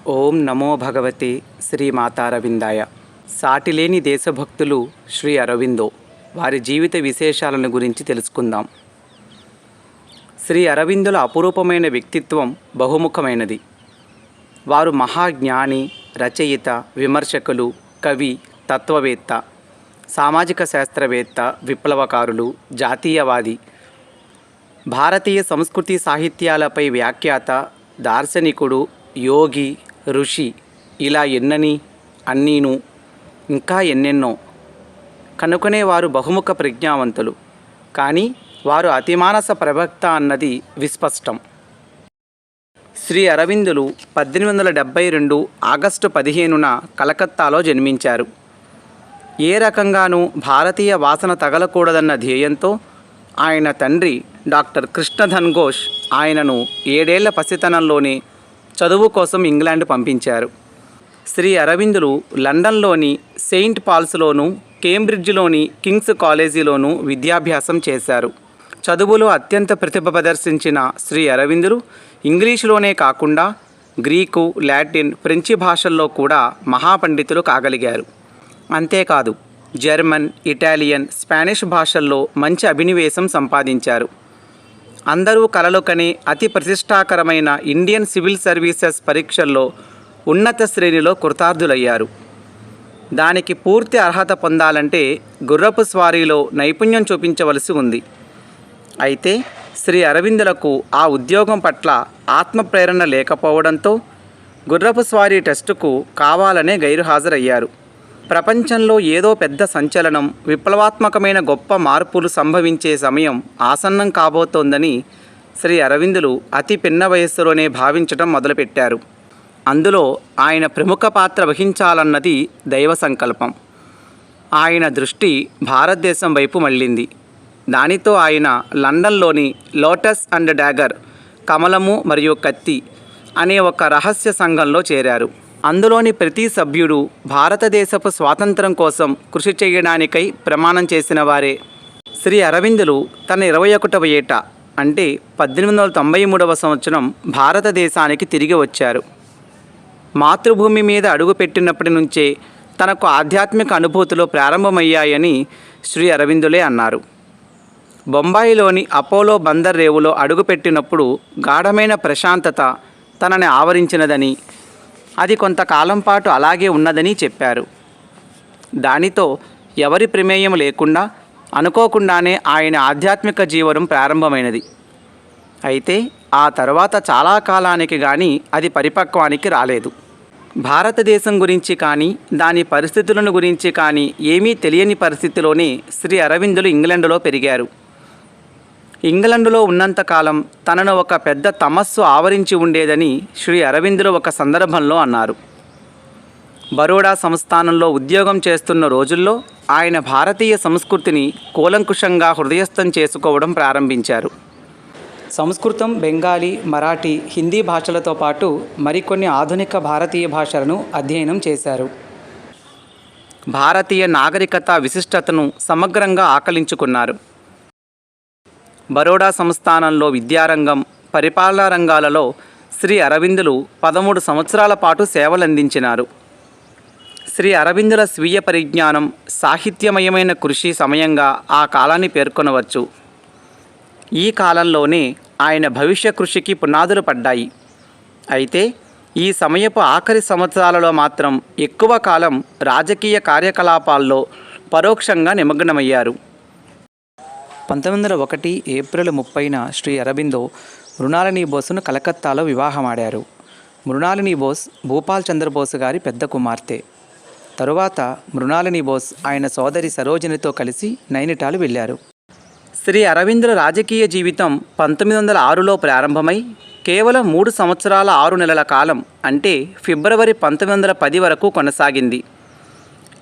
ఓం నమో భగవతే శ్రీ మాతారవిందాయ. సాటిలేని దేశభక్తులు శ్రీ అరవిందో. వారి జీవిత విశేషాలను గురించి తెలుసుకుందాం. శ్రీ అరవిందుల అపురూపమైన వ్యక్తిత్వం బహుముఖమైనది. వారు మహాజ్ఞాని, రచయిత, విమర్శకులు, కవి, తత్వవేత్త, సామాజిక శాస్త్రవేత్త, విప్లవకారులు, జాతీయవాది, భారతీయ సంస్కృతి సాహిత్యాలపై వ్యాఖ్యాత, దార్శనికుడు, యోగి, ఋషి, ఇలా ఎన్నని అన్నీను ఇంకా ఎన్నెన్నో. కనుకనే వారు బహుముఖ ప్రజ్ఞావంతులు. కానీ వారు అతిమానస ప్రవక్త అన్నది విస్పష్టం. శ్రీ అరవిందులు 1872 ఆగస్టు 15న కలకత్తాలో జన్మించారు. ఏ రకంగానూ భారతీయ వాసన తగలకూడదన్న ధ్యేయంతో ఆయన తండ్రి డాక్టర్ కృష్ణధన్ ఘోష్ ఆయనను 7 ఏళ్ల పసితనంలోనే చదువు కోసం ఇంగ్లాండ్ పంపించారు. శ్రీ అరవిందులు లండన్లోని సెయింట్ పాల్స్లోను, కేంబ్రిడ్జ్లోని కింగ్స్ కాలేజీలోనూ విద్యాభ్యాసం చేశారు. చదువులో అత్యంత ప్రతిభ ప్రదర్శించిన శ్రీ అరవిందులు ఇంగ్లీషులోనే కాకుండా గ్రీకు, లాటిన్, ఫ్రెంచి భాషల్లో కూడా మహాపండితులు కాగలిగారు. అంతేకాదు జర్మన్, ఇటాలియన్, స్పానిష్ భాషల్లో మంచి అభినివేశం సంపాదించారు. అందరూ కలలు కనే అతి ప్రతిష్టాకరమైన ఇండియన్ సివిల్ సర్వీసెస్ పరీక్షల్లో ఉన్నత శ్రేణిలో కృతార్థులయ్యారు. దానికి పూర్తి అర్హత పొందాలంటే గుర్రపు స్వారీలో నైపుణ్యం చూపించవలసి ఉంది. అయితే శ్రీ అరవిందులకు ఆ ఉద్యోగం పట్ల ఆత్మప్రేరణ లేకపోవడంతో గుర్రపు స్వారీ టెస్టుకు కావాలనే గైరుహాజరయ్యారు. ప్రపంచంలో ఏదో పెద్ద సంచలనం, విప్లవాత్మకమైన గొప్ప మార్పులు సంభవించే సమయం ఆసన్నం కాబోతోందని శ్రీ అరవిందులు అతి పిన్న వయస్సులోనే భావించడం మొదలుపెట్టారు. అందులో ఆయన ప్రముఖ పాత్ర వహించాలన్నది దైవ సంకల్పం. ఆయన దృష్టి భారతదేశం వైపు మళ్ళింది. దానితో ఆయన లండన్లోని లోటస్ అండ్ డాగర్, కమలము మరియు కత్తి అనే ఒక రహస్య సంఘంలో చేరారు. అందులోని ప్రతి సభ్యుడు భారతదేశపు స్వాతంత్రం కోసం కృషి చేయడానికై ప్రమాణం చేసిన వారే. శ్రీ అరవిందులు తన 21వ ఏట అంటే 1893వ సంవత్సరం భారతదేశానికి తిరిగి వచ్చారు. మాతృభూమి మీద అడుగుపెట్టినప్పటి నుంచే తనకు ఆధ్యాత్మిక అనుభూతులు ప్రారంభమయ్యాయని శ్రీ అరవిందులే అన్నారు. బొంబాయిలోని అపోలో బందర్ రేవులో అడుగుపెట్టినప్పుడు గాఢమైన ప్రశాంతత తనని ఆవరించినదని, అది కొంతకాలం పాటు అలాగే ఉన్నదని చెప్పారు. దానితో ఎవరి ప్రమేయం లేకుండా అనుకోకుండానే ఆయన ఆధ్యాత్మిక జీవనం ప్రారంభమైనది. అయితే ఆ తర్వాత చాలా కాలానికి కానీ అది పరిపక్వానికి రాలేదు. భారతదేశం గురించి కానీ దాని పరిస్థితులను గురించి కానీ ఏమీ తెలియని పరిస్థితిలోనే శ్రీ అరవిందులు ఇంగ్లండులో పెరిగారు. ఇంగ్లండులో ఉన్నంతకాలం తనను ఒక పెద్ద తమస్సు ఆవరించి ఉండేదని శ్రీ అరవిందులు ఒక సందర్భంలో అన్నారు. బరోడా సంస్థానంలో ఉద్యోగం చేస్తున్న రోజుల్లో ఆయన భారతీయ సంస్కృతిని కూలంకుషంగా హృదయస్థం చేసుకోవడం ప్రారంభించారు. సంస్కృతం, బెంగాలీ, మరాఠీ, హిందీ భాషలతో పాటు మరికొన్ని ఆధునిక భారతీయ భాషలను అధ్యయనం చేశారు. భారతీయ నాగరికత విశిష్టతను సమగ్రంగా ఆకలించుకున్నారు. బరోడా సంస్థానంలో విద్యారంగం, పరిపాలనా రంగాలలో శ్రీ అరవిందులు 13 సంవత్సరాల పాటు సేవలందించినారు. శ్రీ అరవిందుల స్వీయ పరిజ్ఞానం, సాహిత్యమయమైన కృషి సమయంగా ఆ కాలాన్ని పేర్కొనవచ్చు. ఈ కాలంలోనే ఆయన భవిష్య కృషికి పునాదులు పడ్డాయి. అయితే ఈ సమయపు ఆఖరి సంవత్సరాలలో మాత్రం ఎక్కువ కాలం రాజకీయ కార్యకలాపాల్లో పరోక్షంగా నిమగ్నమయ్యారు. 1901 ఏప్రిల్ 30న శ్రీ అరబిందో మృణాలిని బోసును కలకత్తాలో వివాహమాడారు. మృణాలిని బోస్ భూపాల్ చంద్రబోస్ గారి పెద్ద కుమార్తె. తరువాత మృణాలిని బోస్ ఆయన సోదరి సరోజినితో కలిసి నైనిటాల్ వెళ్ళారు. శ్రీ అరవిందుల రాజకీయ జీవితం 1906లో ప్రారంభమై కేవలం 3 సంవత్సరాల 6 నెలల కాలం అంటే ఫిబ్రవరి 1910 వరకు కొనసాగింది.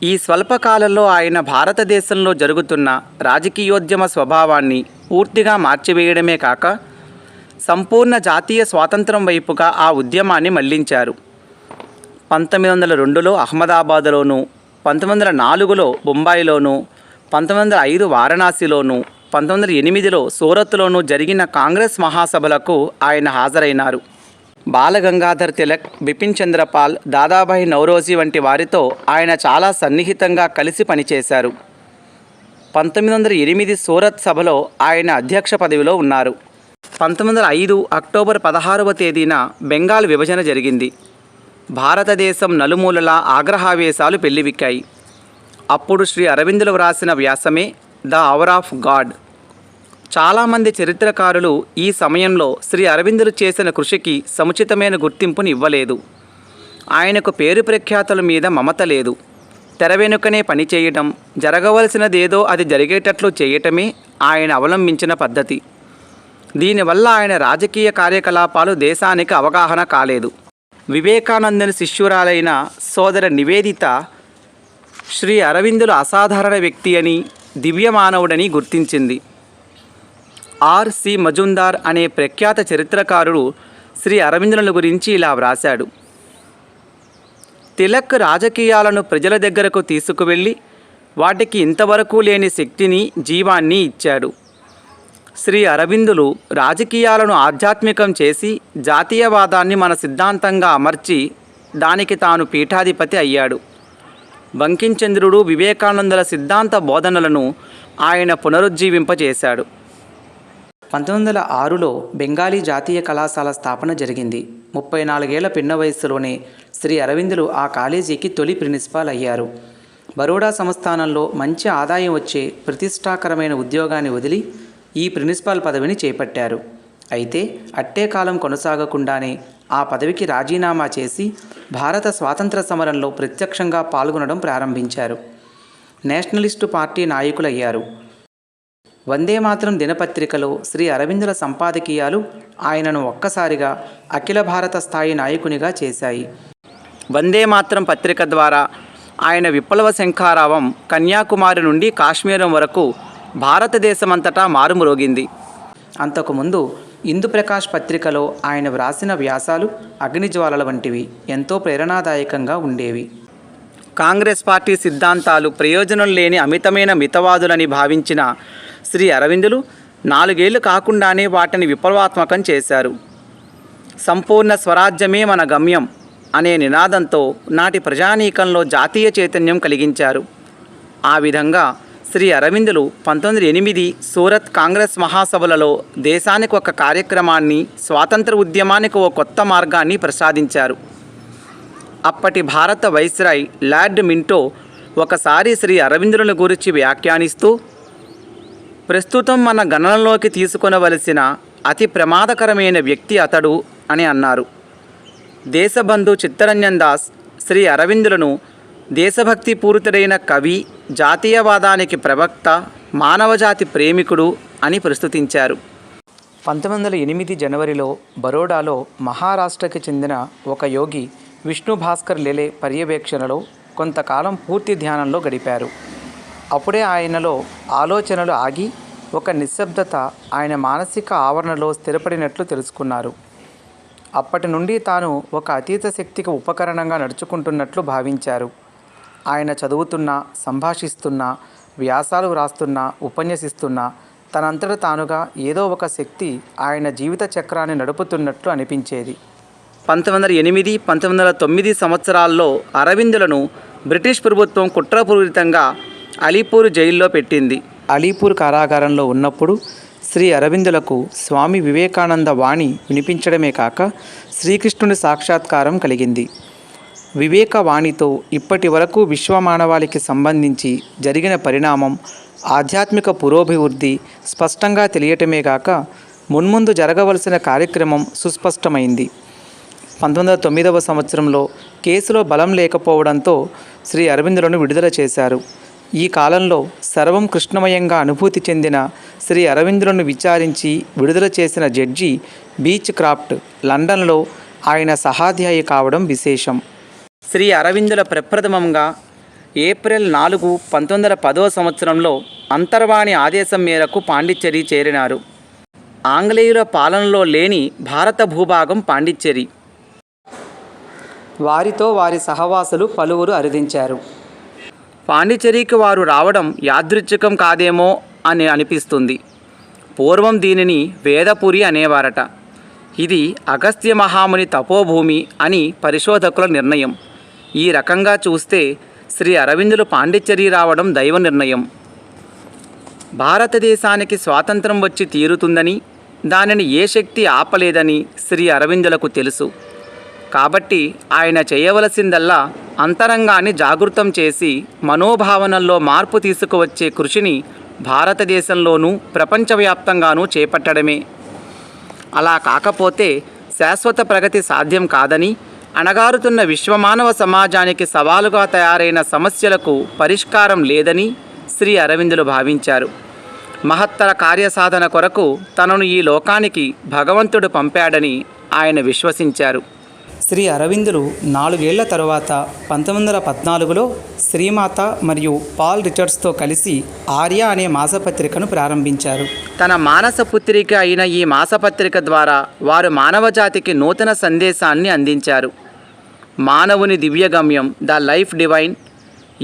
ఈ స్వల్పకాలంలో ఆయన భారతదేశంలో జరుగుతున్న రాజకీయోద్యమ స్వభావాన్ని పూర్తిగా మార్చివేయడమే కాక సంపూర్ణ జాతీయ స్వాతంత్రం వైపుగా ఆ ఉద్యమాన్ని మళ్లించారు. 1902లో అహ్మదాబాదులోను, 1904లో బొంబాయిలోను, 1905 వారణాసిలోను, 1908లో సూరత్లోనూ జరిగిన కాంగ్రెస్ మహాసభలకు ఆయన హాజరైనారు. బాలగంగాధర్ తిలక్, బిపిన్ చంద్రపాల్, దాదాభాయ్ నౌరోజీ వంటి వారితో ఆయన చాలా సన్నిహితంగా కలిసి పనిచేశారు. 1908 సూరత్ సభలో ఆయన అధ్యక్ష పదవిలో ఉన్నారు. 1905 అక్టోబర్ 16వ తేదీన బెంగాల్ విభజన జరిగింది. భారతదేశం నలుమూలలా ఆగ్రహావేశాలు పెళ్లివిక్కాయి. అప్పుడు శ్రీ అరవిందులు వ్రాసిన వ్యాసమే ద అవర్ ఆఫ్ గాడ్. చాలామంది చరిత్రకారులు ఈ సమయంలో శ్రీ అరవిందులు చేసిన కృషికి సముచితమైన గుర్తింపుని ఇవ్వలేదు. ఆయనకు పేరు ప్రఖ్యాతుల మీద మమత లేదు. తెర వెనుకనే పనిచేయటం, జరగవలసినదేదో అది జరిగేటట్లు చేయటమే ఆయన అవలంబించిన పద్ధతి. దీనివల్ల ఆయన రాజకీయ కార్యకలాపాలు దేశానికి అవగాహన కాలేదు. వివేకానందుని శిష్యురాలైన సోదర నివేదిత శ్రీ అరవిందులు అసాధారణ వ్యక్తి అని, దివ్యమానవుడని గుర్తించింది. ఆర్.సి. మజుందార్ అనే ప్రఖ్యాత చరిత్రకారుడు శ్రీ అరవిందుల గురించి ఇలా వ్రాశాడు: తిలక్ రాజకీయాలను ప్రజల దగ్గరకు తీసుకువెళ్ళి వాటికి ఇంతవరకు లేని శక్తిని, జీవాన్ని ఇచ్చాడు. శ్రీ అరవిందులు రాజకీయాలను ఆధ్యాత్మికం చేసి జాతీయవాదాన్ని మన సిద్ధాంతంగా అమర్చి దానికి తాను పీఠాధిపతి అయ్యాడు. బంకించంద్రుడు, వివేకానందుల సిద్ధాంత బోధనలను ఆయన పునరుజ్జీవింపచేశాడు. 1906లో బెంగాలీ జాతీయ కళాశాల స్థాపన జరిగింది. 34 ఏళ్ల పిన్న వయస్సులోనే శ్రీ అరవిందులు ఆ కాలేజీకి తొలి ప్రిన్సిపాల్ అయ్యారు. బరోడా సంస్థానంలో మంచి ఆదాయం వచ్చే ప్రతిష్టాకరమైన ఉద్యోగాన్ని వదిలి ఈ ప్రిన్సిపాల్ పదవిని చేపట్టారు. అయితే అట్టే కాలం కొనసాగకుండానే ఆ పదవికి రాజీనామా చేసి భారత స్వాతంత్ర సమరంలో ప్రత్యక్షంగా పాల్గొనడం ప్రారంభించారు. Nationalist party నాయకులయ్యారు. వందేమాతరం దినపత్రికలో శ్రీ అరవిందుల సంపాదకీయాలు ఆయనను ఒక్కసారిగా అఖిల భారత స్థాయి నాయకునిగా చేశాయి. వందేమాతరం పత్రిక ద్వారా ఆయన విప్లవ శంఖారావం కన్యాకుమారి నుండి కాశ్మీరం వరకు భారతదేశమంతటా మారుమ్రోగింది. అంతకుముందు ఇందుప్రకాష్ పత్రికలో ఆయన వ్రాసిన వ్యాసాలు అగ్నిజ్వాలల వంటివి, ఎంతో ప్రేరణాదాయకంగా ఉండేవి. కాంగ్రెస్ పార్టీ సిద్ధాంతాలు ప్రయోజనం లేని అమితమైన మితవాదులని భావించిన శ్రీ అరవిందులు 4 ఏళ్లు కాకుండానే వాటిని విప్లవాత్మకం చేశారు. సంపూర్ణ స్వరాజ్యమే మన గమ్యం అనే నినాదంతో నాటి ప్రజానీకంలో జాతీయ చైతన్యం కలిగించారు. ఆ విధంగా శ్రీ అరవిందులు 1908 సూరత్ కాంగ్రెస్ మహాసభలలో దేశానికి ఒక కార్యక్రమాన్ని, స్వాతంత్ర ఉద్యమానికి ఓ కొత్త మార్గాన్ని ప్రసాదించారు. అప్పటి భారత వైస్రాయ్ లార్డ్ మింటో ఒకసారి శ్రీ అరవిందులను గురించి వ్యాఖ్యానిస్తూ, ప్రస్తుతం మన గణనలోకి తీసుకొనవలసిన అతి ప్రమాదకరమైన వ్యక్తి అతడు అని అన్నారు. దేశబంధు చిత్తరంజన్ దాస్ శ్రీ అరవిందులను దేశభక్తి పూరితుడైన కవి, జాతీయవాదానికి ప్రవక్త, మానవజాతి ప్రేమికుడు అని ప్రస్తుతించారు. 1908 జనవరిలో బరోడాలో మహారాష్ట్రకి చెందిన ఒక యోగి విష్ణు భాస్కర్ లెలే పర్యవేక్షణలో కొంతకాలం పూర్తి ధ్యానంలో గడిపారు. అప్పుడే ఆయనలో ఆలోచనలు ఆగి ఒక నిశ్శబ్దత ఆయన మానసిక ఆవరణలో స్థిరపడినట్లు తెలుసుకున్నారు. అప్పటి నుండి తాను ఒక అతీత శక్తికి ఉపకరణంగా నడుచుకుంటున్నట్లు భావించారు. ఆయన చదువుతున్నా, సంభాషిస్తున్నా, వ్యాసాలు వ్రాస్తున్నా, ఉపన్యసిస్తున్నా తనంతట తానుగా ఏదో ఒక శక్తి ఆయన జీవిత చక్రాన్ని నడుపుతున్నట్లు అనిపించేది. 1908, 1909 సంవత్సరాల్లో అరవిందులను బ్రిటిష్ ప్రభుత్వం కుట్రపూరితంగా అలీపూర్ జైల్లో పెట్టింది. అలీపూర్ కారాగారంలో ఉన్నప్పుడు శ్రీ అరవిందులకు స్వామి వివేకానంద వాణి వినిపించడమే కాక శ్రీకృష్ణుని సాక్షాత్కారం కలిగింది. వివేకవాణితో ఇప్పటి వరకు విశ్వమానవాళికి సంబంధించి జరిగిన పరిణామం, ఆధ్యాత్మిక పురోభివృద్ధి స్పష్టంగా తెలియటమే కాక మున్ముందు జరగవలసిన కార్యక్రమం సుస్పష్టమైంది. 1909వ సంవత్సరంలో కేసులో బలం లేకపోవడంతో శ్రీ అరవిందులను విడుదల చేశారు. ఈ కాలంలో సర్వం కృష్ణమయంగా అనుభూతి చెందిన శ్రీ అరవిందులను విచారించి విడుదల చేసిన జడ్జి బీచ్ క్రాఫ్ట్ లండన్లో ఆయన సహాధ్యాయి కావడం విశేషం. శ్రీ అరవిందుల ప్రప్రథమంగా ఏప్రిల్ 4, 1910వ సంవత్సరంలో అంతర్వాణి ఆదేశం మేరకు పాండిచ్చేరి చేరినారు. ఆంగ్లేయుల పాలనలో లేని భారత భూభాగం పాండిచ్చేరి. వారితో వారి సహవాసులు పలువురు అరుదించారు. పాండిచ్చేరికి వారు రావడం యాదృచ్ఛికం కాదేమో అని అనిపిస్తుంది. పూర్వం దీనిని వేదపురి అనేవారట. ఇది అగస్త్య మహాముని తపోభూమి అని పరిశోధకుల నిర్ణయం. ఈ రకంగా చూస్తే శ్రీ అరవిందులు పాండిచ్చేరి రావడం దైవ నిర్ణయం. భారతదేశానికి స్వాతంత్రం వచ్చి తీరుతుందని, దానిని ఏ శక్తి ఆపలేదని శ్రీ అరవిందులకు తెలుసు. కాబట్టి ఆయన చేయవలసిందల్లా అంతరంగాన్ని జాగృతం చేసి మనోభావనల్లో మార్పు తీసుకువచ్చే కృషిని భారతదేశంలోనూ ప్రపంచవ్యాప్తంగానూ చేపట్టడమే. అలా కాకపోతే శాశ్వత ప్రగతి సాధ్యం కాదని, అణగారుతున్న విశ్వమానవ సమాజానికి సవాలుగా తయారైన సమస్యలకు పరిష్కారం లేదని శ్రీ అరవిందులు భావించారు. మహత్తర కార్యసాధన కొరకు తనను ఈ లోకానికి భగవంతుడు పంపాడని ఆయన విశ్వసించారు. శ్రీ అరవిందులు 4 ఏళ్ల తరువాత 1914లో శ్రీమాత మరియు పాల్ రిచర్డ్స్తో కలిసి ఆర్య అనే మాసపత్రికను ప్రారంభించారు. తన మానస పుత్రిక అయిన ఈ మాసపత్రిక ద్వారా వారు మానవజాతికి నూతన సందేశాన్ని అందించారు. మానవుని దివ్యగమ్యం, ద లైఫ్ డివైన్,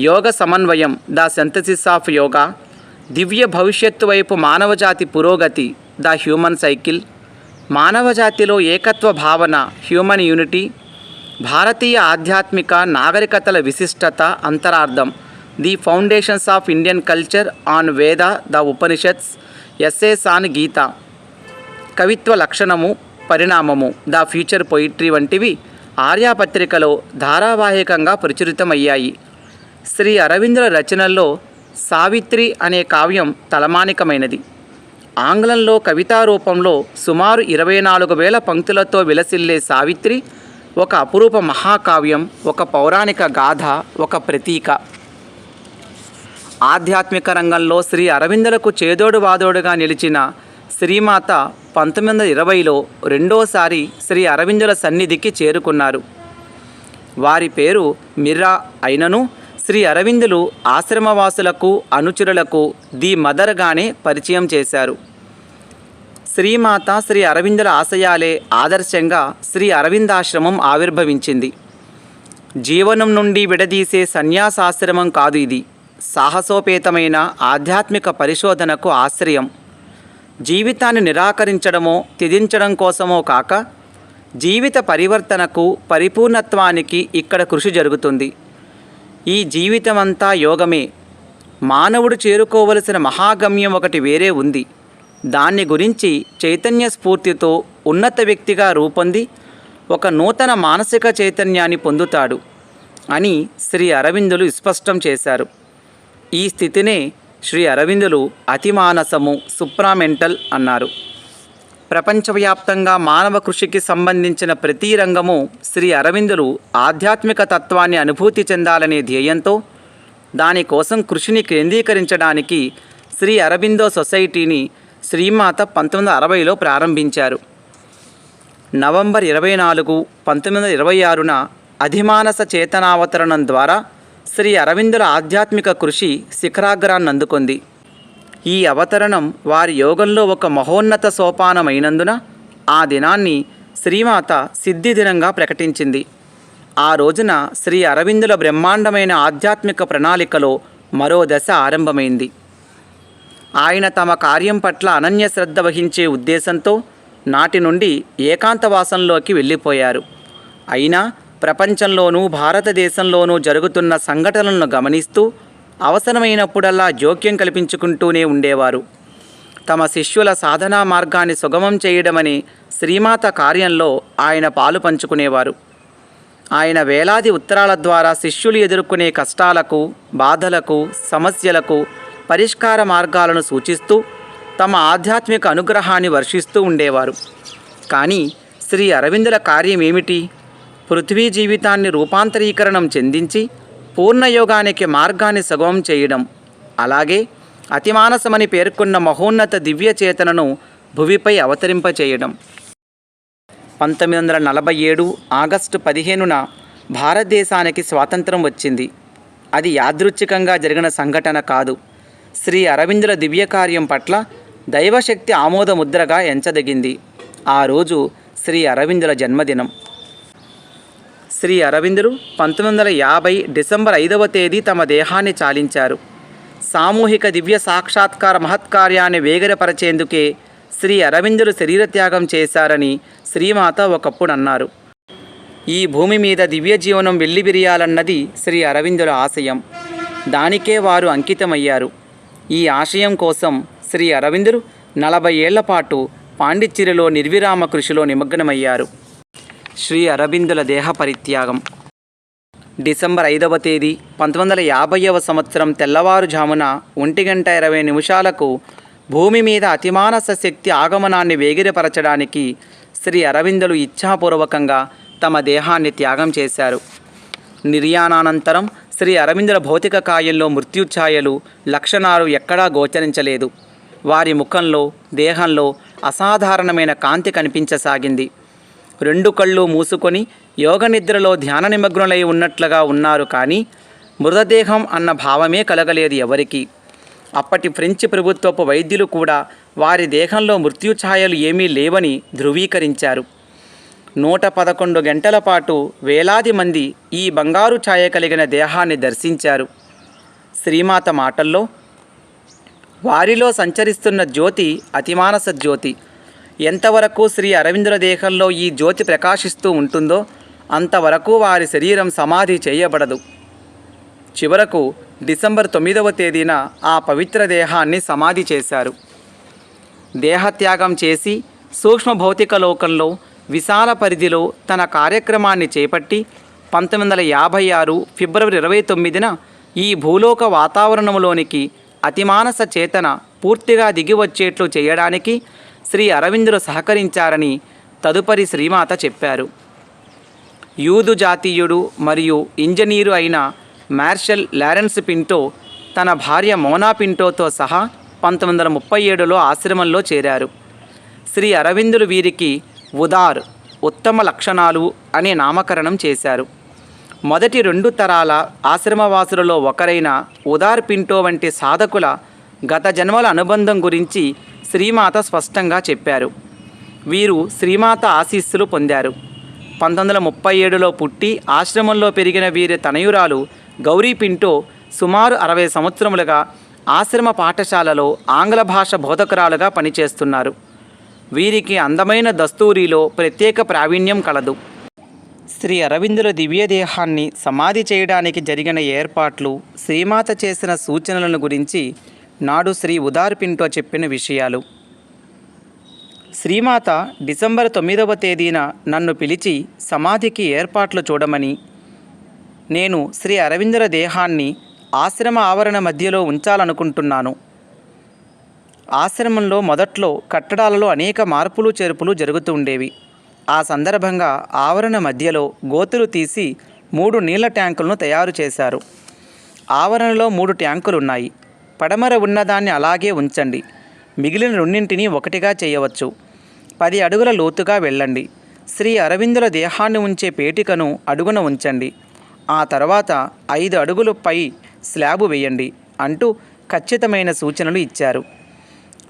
యోగ సమన్వయం, ద సింథసిస్ ఆఫ్ యోగా, దివ్య భవిష్యత్తు వైపు మానవజాతి పురోగతి, ద హ్యూమన్ సైకిల్, మానవజాతిలో ఏకత్వ భావన, హ్యూమన్ యూనిటీ, భారతీయ ఆధ్యాత్మిక నాగరికతల విశిష్టత అంతరార్థం, the foundations of Indian culture on వేద, ద ఉపనిషత్స్, ఎస్సేస్ ఆన్ గీత, కవిత్వ లక్షణము, పరిణామము, ద ఫ్యూచర్ పొయిట్రీ వంటివి ఆర్యాపత్రికలో ధారావాహికంగా ప్రచురితమయ్యాయి. శ్రీ అరవిందుల రచనల్లో సావిత్రి అనే కావ్యం తలమానికమైనది. ఆంగ్లంలో కవితా రూపంలో సుమారు 24,000 పంక్తులతో విలసిల్లే సావిత్రి ఒక అపురూప మహాకావ్యం, ఒక పౌరాణిక గాథ, ఒక ప్రతీక. ఆధ్యాత్మిక రంగంలో శ్రీ అరవిందులకు చేదోడు వాదోడుగా నిలిచిన శ్రీమాత 1920లో రెండోసారి శ్రీ అరవిందుల సన్నిధికి చేరుకున్నారు. వారి పేరు మిర్రా అయినను శ్రీ అరవిందులు ఆశ్రమవాసులకు, అనుచరులకు ది మదర్గానే పరిచయం చేశారు. శ్రీమాత శ్రీ అరవిందుల ఆశయాలే ఆదర్శంగా శ్రీ అరవిందాశ్రమం ఆవిర్భవించింది. జీవనం నుండి విడదీసే సన్యాసాశ్రమం కాదు ఇది. సాహసోపేతమైన ఆధ్యాత్మిక పరిశోధనకు ఆశ్రయం. జీవితాన్ని నిరాకరించడమో త్యజించడం కోసమో కాక, జీవిత పరివర్తనకు, పరిపూర్ణత్వానికి ఇక్కడ కృషి జరుగుతుంది. ఈ జీవితమంతా యోగమే. మానవుడు చేరుకోవలసిన మహాగమ్యం ఒకటి వేరే ఉంది. దాన్ని గురించి చైతన్య స్ఫూర్తితో ఉన్నత వ్యక్తిగా రూపొంది ఒక నూతన మానసిక చైతన్యాన్ని పొందుతాడు అని శ్రీ అరవిందులు స్పష్టం చేశారు. ఈ స్థితినే శ్రీ అరవిందులు అతిమానసము, సుప్రామెంటల్ అన్నారు. ప్రపంచవ్యాప్తంగా మానవ కృషికి సంబంధించిన ప్రతి రంగము శ్రీ అరవిందులు ఆధ్యాత్మిక తత్వాన్ని అనుభూతి చెందాలనే ధ్యేయంతో దానికోసం కృషిని కేంద్రీకరించడానికి శ్రీ అరబిందో సొసైటీని శ్రీమాత 1960లో ప్రారంభించారు. నవంబర్ 24, 1926న అధిమానస చేతనావతరణం ద్వారా శ్రీ అరవిందుల ఆధ్యాత్మిక కృషి శిఖరాగ్రాన్ని అందుకుంది. ఈ అవతరణం వారి యోగంలో ఒక మహోన్నత సోపానమైనందున ఆ దినాన్ని శ్రీమాత సిద్ధి దినంగా ప్రకటించింది. ఆ రోజున శ్రీ అరవిందుల బ్రహ్మాండమైన ఆధ్యాత్మిక ప్రణాళికలో మరో దశ ఆరంభమైంది. ఆయన తమ కార్యం పట్ల అనన్య శ్రద్ధ వహించే ఉద్దేశంతో నాటి నుండి ఏకాంతవాసంలోకి వెళ్ళిపోయారు. అయినా ప్రపంచంలోనూ భారతదేశంలోనూ జరుగుతున్న సంఘటనలను గమనిస్తూ అవసరమైనప్పుడల్లా జోక్యం కల్పించుకుంటూనే ఉండేవారు. తమ శిష్యుల సాధనా మార్గాన్ని సుగమం చేయడమనే శ్రీమాత కార్యంలో ఆయన పాలు పంచుకునేవారు. ఆయన వేలాది ఉత్తరాల ద్వారా శిష్యులు ఎదుర్కొనే కష్టాలకు, బాధలకు, సమస్యలకు పరిష్కార మార్గాలను సూచిస్తూ తమ ఆధ్యాత్మిక అనుగ్రహాన్ని వర్షిస్తూ ఉండేవారు. కానీ శ్రీ అరవిందుల కార్యం ఏమిటి? పృథ్వీ జీవితాన్ని రూపాంతరీకరణం చెందించి పూర్ణయోగానికి మార్గాన్ని సుగమం చేయడం, అలాగే అతిమానసమని పేర్కొన్న మహోన్నత దివ్య చేతనను భువిపై అవతరింపచేయడం. 1947 ఆగస్టు 15న భారతదేశానికి స్వాతంత్రం వచ్చింది. అది యాదృచ్ఛికంగా జరిగిన సంఘటన కాదు. శ్రీ అరవిందుల దివ్య కార్యం పట్ల దైవశక్తి ఆమోదముద్రగా ఎంచదగింది. ఆ రోజు శ్రీ అరవిందుల జన్మదినం. శ్రీ అరవిందులు 1950 డిసెంబర్ 5వ తేదీ తమ దేహాన్ని చాలించారు. సామూహిక దివ్య సాక్షాత్కార మహత్కార్యాన్ని వేగరపరిచేందుకే శ్రీ అరవిందులు శరీరత్యాగం చేశారని శ్రీమాత ఒకప్పుడు అన్నారు. ఈ భూమి మీద దివ్య జీవనం వెల్లివిరియాలన్నది శ్రీ అరవిందుల ఆశయం. దానికే వారు అంకితమయ్యారు. ఈ ఆశయం కోసం శ్రీ అరవిందులు 40 ఏళ్ల పాటు పాండిచ్చేరిలో నిర్విరామ కృషిలో నిమగ్నమయ్యారు. శ్రీ అరవిందుల దేహ పరిత్యాగం డిసెంబర్ 5వ తేదీ 1950వ సంవత్సరం తెల్లవారుజామున 1:20 భూమి మీద అతిమానస శక్తి ఆగమనాన్ని వేగిరపరచడానికి శ్రీ అరవిందులు ఇచ్ఛాపూర్వకంగా తమ దేహాన్ని త్యాగం చేశారు. నిర్యాణానంతరం శ్రీ అరవిందుల భౌతిక కాయంలో మృత్యుఛాయలు లక్షణాలు ఎక్కడా గోచరించలేదు. వారి ముఖంలో దేహంలో అసాధారణమైన కాంతి కనిపించసాగింది. 2 కళ్ళు మూసుకొని యోగ నిద్రలో ధ్యాన నిమగ్నులై ఉన్నట్లుగా ఉన్నారు. కానీ మృతదేహం అన్న భావమే కలగలేదు ఎవరికి. అప్పటి ఫ్రెంచ్ ప్రభుత్వపు వైద్యులు కూడా వారి దేహంలో మృత్యుఛాయలు ఏమీ లేవని ధృవీకరించారు. 111 గంటల పాటు వేలాది మంది ఈ బంగారు ఛాయ కలిగిన దేహాన్ని దర్శించారు. శ్రీమాత మాటల్లో, వారిలో సంచరిస్తున్న జ్యోతి అతిమానస జ్యోతి. ఎంతవరకు శ్రీ అరవిందుల దేహంలో ఈ జ్యోతి ప్రకాశిస్తూ ఉంటుందో అంతవరకు వారి శరీరం సమాధి చేయబడదు. చివరకు డిసెంబర్ 9వ తేదీన ఆ పవిత్ర దేహాన్ని సమాధి చేశారు. దేహత్యాగం చేసి సూక్ష్మ భౌతిక లోకంలో విశాల పరిధిలో తన కార్యక్రమాన్ని చేపట్టి 1956 ఫిబ్రవరి 29న ఈ భూలోక వాతావరణంలోనికి అతిమానస చేతన పూర్తిగా దిగివచ్చేట్లు చేయడానికి శ్రీ అరవిందులు సహకరించారని తదుపరి శ్రీమాత చెప్పారు. యూదు జాతీయుడు మరియు ఇంజనీరు అయిన మార్షల్ లారెన్స్ పింటో తన భార్య మోనా పింటోతో సహా 1937లో ఆశ్రమంలో చేరారు. శ్రీ అరవిందులు వీరికి ఉదార్ ఉత్తమ లక్షణాలు అనే నామకరణం చేశారు. మొదటి 2 తరాల ఆశ్రమవాసులలో ఒకరైన ఉదార్ పింటో వంటి సాధకుల గత జన్మల అనుబంధం గురించి శ్రీమాత స్పష్టంగా చెప్పారు. వీరు శ్రీమాత ఆశీస్సులు పొందారు. 1937లో పుట్టి ఆశ్రమంలో పెరిగిన వీరి తనయురాలు గౌరీ పింటో సుమారు 60 సంవత్సరములుగా ఆశ్రమ పాఠశాలలో ఆంగ్ల భాష బోధకురాలుగా పనిచేస్తున్నారు. వీరికి అందమైన దస్తూరిలో ప్రత్యేక ప్రావీణ్యం కలదు. శ్రీ అరవిందుల దివ్యదేహాన్ని సమాధి చేయడానికి జరిగిన ఏర్పాట్లు, శ్రీమాత చేసిన సూచనలను గురించి నాడు శ్రీ ఉదార్ పింటో చెప్పిన విషయాలు. శ్రీమాత డిసెంబర్ 9వ తేదీన నన్ను పిలిచి సమాధికి ఏర్పాట్లు చూడమని, నేను శ్రీ అరవిందుల దేహాన్ని ఆశ్రమ ఆవరణ మధ్యలో ఉంచాలనుకుంటున్నాను. ఆశ్రమంలో మొదట్లో కట్టడాలలో అనేక మార్పులు చేర్పులు జరుగుతూ ఉండేవి. ఆ సందర్భంగా ఆవరణ మధ్యలో గోతులు తీసి 3 నీళ్ల ట్యాంకులను తయారు చేశారు. ఆవరణలో 3 ట్యాంకులున్నాయి. పడమర ఉన్నదాన్ని అలాగే ఉంచండి. మిగిలిన 2ంటిని ఒకటిగా చేయవచ్చు. 10 అడుగుల లోతుగా వెళ్ళండి. శ్రీ అరవిందుల దేహాన్ని ఉంచే పేటికను అడుగున ఉంచండి. ఆ తర్వాత 5 అడుగులు పై స్లాబు వేయండి అంటూ ఖచ్చితమైన సూచనలు ఇచ్చారు.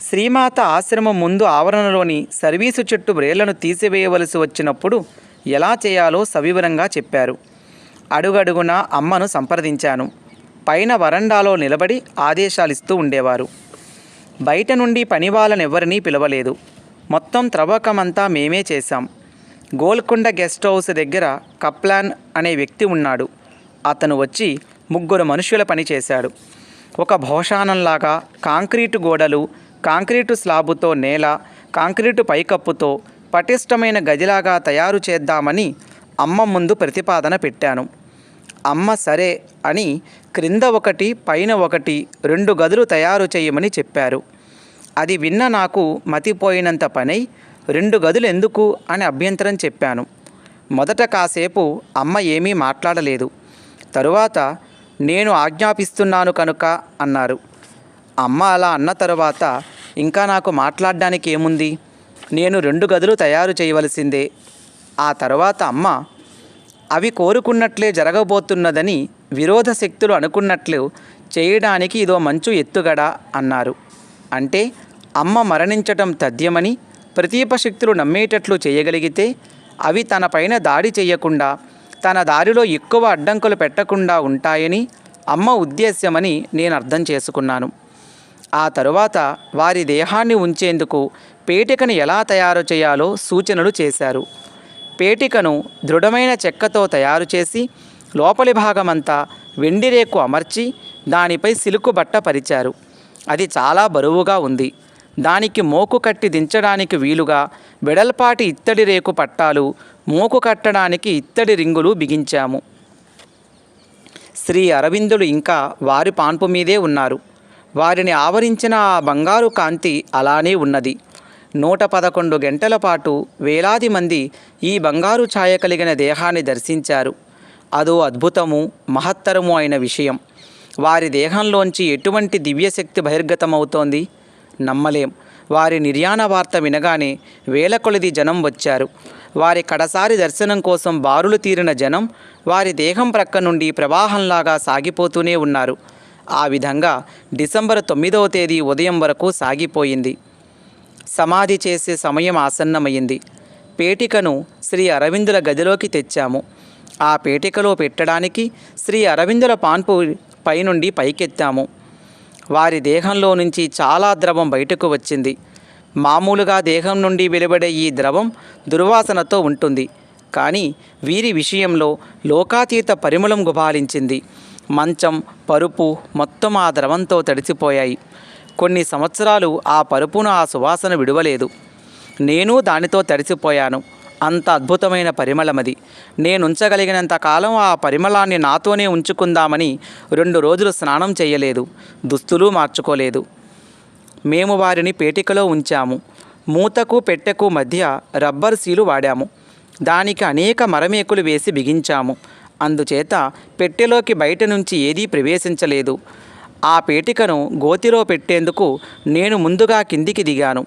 శ్రీమాత ఆశ్రమం ముందు ఆవరణలోని సర్వీసు చెట్టు వ్రేళ్లను తీసివేయవలసి వచ్చినప్పుడు ఎలా చేయాలో సవివరంగా చెప్పారు. అడుగడుగునా అమ్మను సంప్రదించాను. పైన వరండాలో నిలబడి ఆదేశాలిస్తూ ఉండేవారు. బయట నుండి పనివాళ్ళనెవ్వరినీ పిలవలేదు. మొత్తం త్రవ్వకమంతా మేమే చేశాం. గోల్కొండ గెస్ట్ హౌస్ దగ్గర కప్లాన్ అనే వ్యక్తి ఉన్నాడు. అతను వచ్చి 3 మనుషుల పని చేశాడు. ఒక భోషానంలాగా కాంక్రీటు గోడలు, కాంక్రీటు స్లాబుతో నేల, కాంక్రీటు పైకప్పుతో పటిష్టమైన గదిలాగా తయారు చేద్దామని అమ్మ ముందు ప్రతిపాదన పెట్టాను. అమ్మ సరే అని క్రింద 1 పైన 1 2 గదులు తయారు చేయమని చెప్పారు. అది విన్న నాకు మతిపోయినంత పనై 2 గదులు ఎందుకు అని అభ్యంతరం చెప్పాను. మొదట కాసేపు అమ్మ ఏమీ మాట్లాడలేదు. తరువాత నేను ఆజ్ఞాపిస్తున్నాను కనుక అన్నారు. అమ్మ అలా అన్న తరువాత ఇంకా నాకు మాట్లాడడానికి ఏముంది? నేను 2 గదులు తయారు చేయవలసిందే. ఆ తర్వాత అమ్మ అవి కోరుకున్నట్లే జరగబోతున్నదని విరోధ శక్తులు అనుకున్నట్లు చేయడానికి ఇదో మంచు ఎత్తుగడ అన్నారు. అంటే అమ్మ మరణించటం తథ్యమని ప్రతీప శక్తులు నమ్మేటట్లు చేయగలిగితే అవి తన పైన దాడి చేయకుండా తన దారిలో ఎక్కువ అడ్డంకులు పెట్టకుండా ఉంటాయని అమ్మ ఉద్దేశ్యమని నేను అర్థం చేసుకున్నాను. ఆ తరువాత వారి దేహాన్ని ఉంచేందుకు పేటికను ఎలా తయారు చేయాలో సూచనలు చేశారు. పేటికను దృఢమైన చెక్కతో తయారు చేసి లోపలి భాగమంతా వెండి రేకు అమర్చి దానిపై సిలుకు బట్ట పరిచారు. అది చాలా బరువుగా ఉంది. దానికి మోకు కట్టి దించడానికి వీలుగా వెడల్పాటి ఇత్తడి రేకు పట్టాలు, మోకు కట్టడానికి ఇత్తడి రింగులు బిగించాము. శ్రీ అరవిందులు ఇంకా వారి పాన్పు మీదే ఉన్నారు. వారిని ఆవరించిన ఆ బంగారు కాంతి అలానే ఉన్నది. 111 గంటల పాటు వేలాది మంది ఈ బంగారు ఛాయ కలిగిన దేహాన్ని దర్శించారు. అదో అద్భుతము, మహత్తరము అయిన విషయం. వారి దేహంలోంచి ఎటువంటి దివ్యశక్తి బహిర్గతమవుతోంది? నమ్మలేం. వారి నిర్యాణ వార్త వినగానే వేల కొలది జనం వచ్చారు. వారి కడసారి దర్శనం కోసం బారులు తీరిన జనం వారి దేహం ప్రక్క నుండి ప్రవాహంలాగా సాగిపోతూనే ఉన్నారు. ఆ విధంగా డిసెంబర్ 9వ తేదీ ఉదయం వరకు సాగిపోయింది. సమాధి చేసే సమయం ఆసన్నమైంది. పేటికను శ్రీ అరవిందుల గదిలోకి తెచ్చాము. ఆ పేటికలో పెట్టడానికి శ్రీ అరవిందుల పాన్పు పైనుండి పైకెత్తాము. వారి దేహంలో నుంచి చాలా ద్రవం బయటకు వచ్చింది. మామూలుగా దేహం నుండి వెలువడే ఈ ద్రవం దుర్వాసనతో ఉంటుంది. కానీ వీరి విషయంలో లోకాతీత పరిమళం గుబాళించింది. మంచం, పరుపు మొత్తం ఆ ద్రవంతో తడిసిపోయాయి. కొన్ని సంవత్సరాలు ఆ పరుపును ఆ సువాసన విడువలేదు. నేను దానితో తడిసిపోయాను. అంత అద్భుతమైన పరిమళమది. నేనుంచగలిగినంత కాలం ఆ పరిమళాన్ని నాతోనే ఉంచుకుందామని 2 రోజులు స్నానం చేయలేదు, దుస్తులు మార్చుకోలేదు. మేము వారిని పేటికలో ఉంచాము. మూతకు పెట్టెకు మధ్య రబ్బర్ సీలు వాడాము. దానికి అనేక మరమేకులు వేసి బిగించాము. అందుచేత పెట్టెలోకి బయట నుంచి ఏదీ ప్రవేశించలేదు. ఆ పేటికను గోతిలో పెట్టేందుకు నేను ముందుగా కిందికి దిగాను.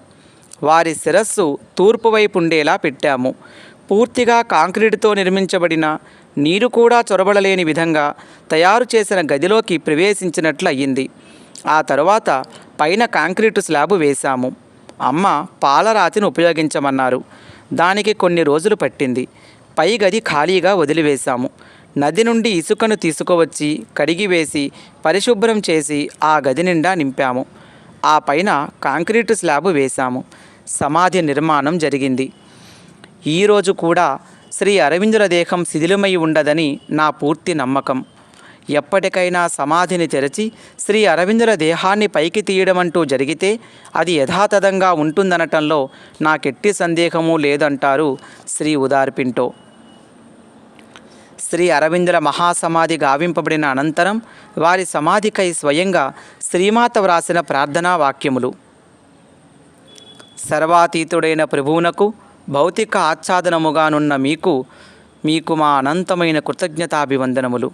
వారి శిరస్సు తూర్పు వైపు ఉండేలా పెట్టాము. పూర్తిగా కాంక్రీటుతో నిర్మించబడిన, నీరు కూడా చొరబడలేని విధంగా తయారు చేసిన గదిలోకి ప్రవేశించినట్లు అయ్యింది. ఆ తరువాత పైన కాంక్రీటు స్లాబు వేశాము. అమ్మ పాలరాతిని ఉపయోగించమన్నారు. దానికి కొన్ని రోజులు పట్టింది. పై గది ఖాళీగా వదిలివేశాము. నది నుండి ఇసుకను తీసుకువచ్చి కడిగివేసి పరిశుభ్రం చేసి ఆ గది నిండా నింపాము. ఆ పైన కాంక్రీటు స్లాబు వేశాము. సమాధి నిర్మాణం జరిగింది. ఈరోజు కూడా శ్రీ అరవిందుల దేహం శిథిలమై ఉండదని నా పూర్తి నమ్మకం. ఎప్పటికైనా సమాధిని తెరచి శ్రీ అరవిందుల దేహాన్ని పైకి తీయడం అంటూ జరిగితే అది యథాతథంగా ఉంటుందనటంలో నాకెట్టి సందేహము లేదంటారు శ్రీ ఉదార్ పింటో. శ్రీ అరవిందుల మహాసమాధి గావింపబడిన అనంతరం వారి సమాధికై స్వయంగా శ్రీమాత వ్రాసిన ప్రార్థనా వాక్యములు. సర్వాతీతుడైన ప్రభువునకు భౌతిక ఆచ్ఛాదనముగానున్న మీకు మా అనంతమైన కృతజ్ఞతాభివందనములు.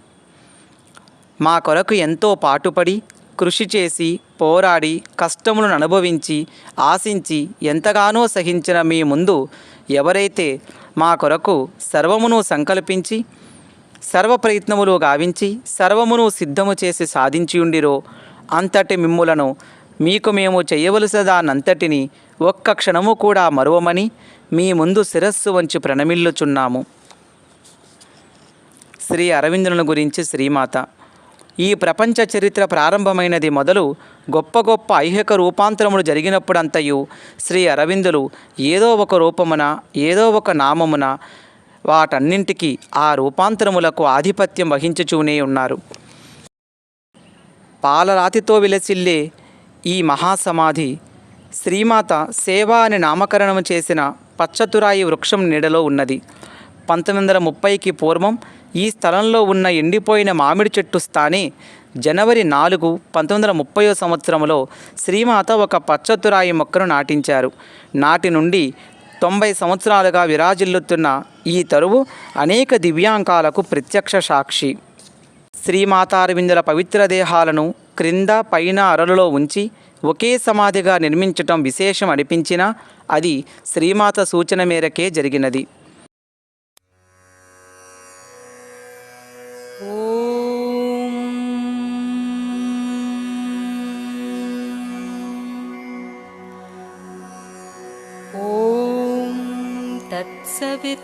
మా కొరకు ఎంతో పాటుపడి కృషి చేసి పోరాడి కష్టములను అనుభవించి ఆశించి ఎంతగానో సహించిన మీ ముందు ఎవరైతే మా కొరకు సర్వమును సంకల్పించి సర్వ ప్రయత్నములు గావించి సర్వమును సిద్ధము చేసి సాధించియుండిరో అంతటి మిమ్ములను మీకు మేము చేయవలసిదానంతటిని ఒక్క క్షణము కూడా మరువమని మీ ముందు శిరస్సు వంచి ప్రణమిల్లుచున్నాము. శ్రీ అరవిందులను గురించి శ్రీమాత. ఈ ప్రపంచ చరిత్ర ప్రారంభమైనది మొదలు గొప్ప గొప్ప ఐహిక రూపాంతరములు జరిగినప్పుడంతయు శ్రీ అరవిందులు ఏదో ఒక రూపమున ఏదో ఒక నామమున వాటన్నింటికీ ఆ రూపాంతరములకు ఆధిపత్యం వహించుచూనే ఉన్నారు. పాలరాతితో విలసిల్లే ఈ మహాసమాధి శ్రీమాత సేవ అని నామకరణం చేసిన పచ్చతురాయి వృక్షం నీడలో ఉన్నది. 1930కి పూర్వం ఈ స్థలంలో ఉన్న ఎండిపోయిన మామిడి చెట్టు స్థానే జనవరి 4, 1930 సంవత్సరంలో శ్రీమాత ఒక పచ్చతురాయి మొక్కను నాటించారు. నాటి నుండి 90 సంవత్సరాలుగా విరాజిల్లుతున్న ఈ తరువు అనేక దివ్యాంకాలకు ప్రత్యక్ష సాక్షి. శ్రీమాతారవిందుల పవిత్ర దేహాలను క్రింద పైన అరలలో ఉంచి ఒకే సమాధిగా నిర్మించటం విశేషం అనిపించినా అది శ్రీమాత సూచన మేరకే జరిగినది.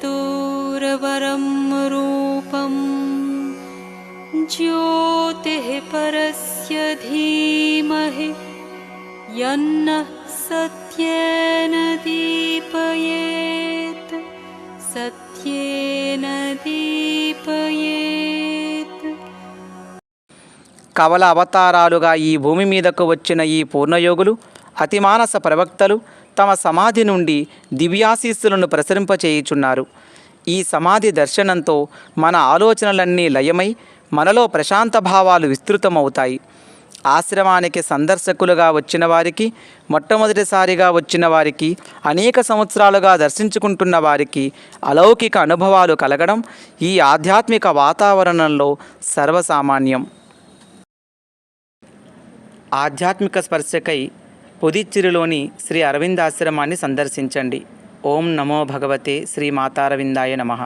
तत्सवितुर्वरं रूपं ज्योतिः परस्य धीमहि यन्नः स सत्येन दीपयेत् सत्येन दीपयेत्। కవల అవతారాలుగా ఈ భూమి మీదకు వచ్చిన ఈ పూర్ణయోగులు అతిమానస ప్రవక్తలు తమ సమాధి నుండి దివ్యాశీస్సులను ప్రసరింపచేయుచున్నారు. ఈ సమాధి దర్శనంతో మన ఆలోచనలన్నీ లయమై మనలో ప్రశాంత భావాలు విస్తృతమవుతాయి. ఆశ్రమానికి సందర్శకులుగా వచ్చిన వారికి, మొట్టమొదటిసారిగా వచ్చిన వారికి, అనేక సంవత్సరాలుగా దర్శించుకుంటున్న వారికి అలౌకిక అనుభవాలు కలగడం ఈ ఆధ్యాత్మిక వాతావరణంలో సర్వసామాన్యం. ఆధ్యాత్మిక స్పర్శకై పుదుచ్చేరిలోని శ్రీ అరవింద్ ఆశ్రమాన్ని సందర్శించండి. ఓం నమో భగవతే శ్రీ మాతారవిందాయ నమః.